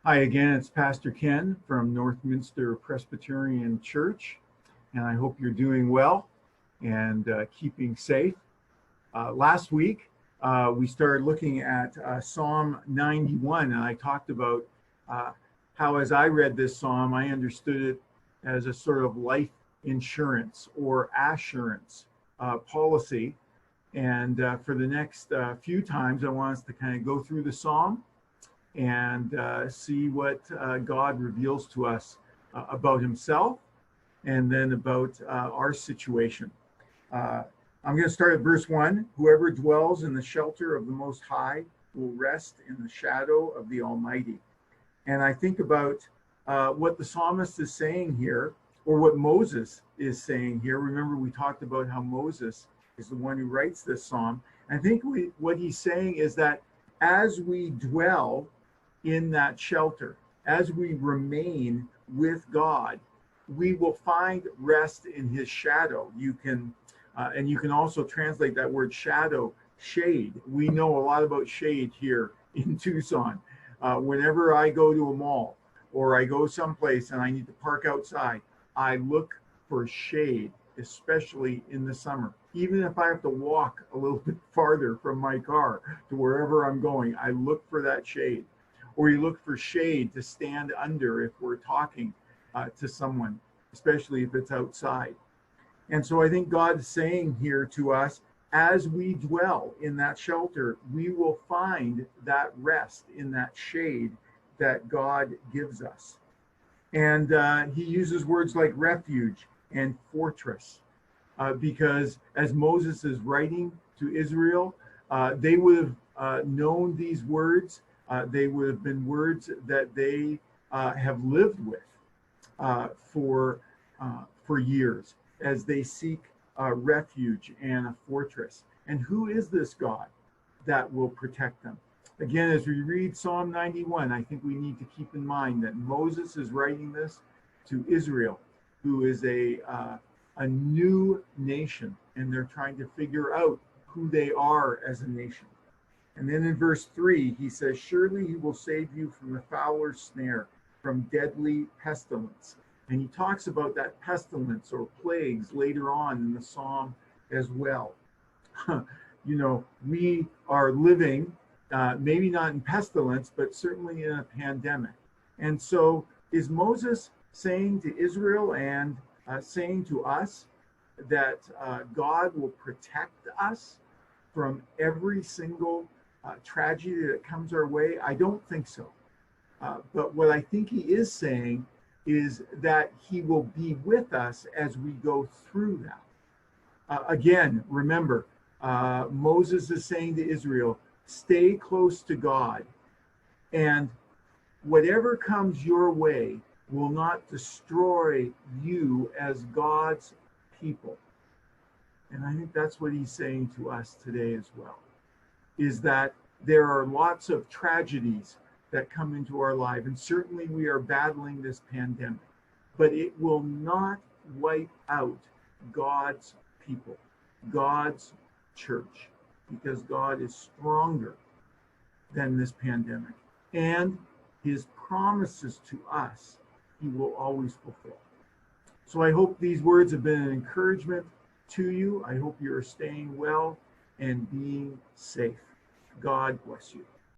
Hi again, it's Pastor Ken from Northminster Presbyterian Church, and I hope you're doing well and keeping safe. Last week, we started looking at Psalm 91, and I talked about how, as I read this psalm, I understood it as a sort of life insurance or assurance policy. And for the next few times, I want us to kind of go through the psalm and see what God reveals to us about himself and then about our situation. I'm going to start at verse 1. Whoever dwells in the shelter of the Most High will rest in the shadow of the Almighty. And I think about what the psalmist is saying here, or what Moses is saying here. Remember, we talked about how Moses is the one who writes this psalm. I think what he's saying is that as we dwell in that shelter, as we remain with God, we will find rest in his shadow. You can also translate that word shadow, shade. We know a lot about shade here in Tucson. Whenever I go to a mall or I go someplace and I need to park outside, I look for shade, especially in the summer. Even if I have to walk a little bit farther from my car to wherever I'm going, I look for that shade. Or you look for shade to stand under if we're talking to someone, especially if it's outside. And so I think God is saying here to us, as we dwell in that shelter, we will find that rest in that shade that God gives us. And he uses words like refuge and fortress, because as Moses is writing to Israel, they would have known these words. They would have been words that they have lived with for years as they seek refuge and a fortress. And who is this God that will protect them? Again, as we read Psalm 91, I think we need to keep in mind that Moses is writing this to Israel, who is a new nation, and they're trying to figure out who they are as a nation. And then in verse 3, he says, surely he will save you from the fowler's snare, from deadly pestilence. And he talks about that pestilence or plagues later on in the psalm as well. We are living, maybe not in pestilence, but certainly in a pandemic. And so is Moses saying to Israel and saying to us that God will protect us from every single tragedy that comes our way? I don't think so. But what I think he is saying is that he will be with us as we go through that. Again, remember, Moses is saying to Israel, stay close to God, and whatever comes your way will not destroy you as God's people. And I think that's what he's saying to us today as well, is that there are lots of tragedies that come into our life, and certainly we are battling this pandemic, but it will not wipe out God's people, God's church, because God is stronger than this pandemic, and his promises to us he will always fulfill. So I hope these words have been an encouragement to you. I hope you're staying well and being safe. God bless you.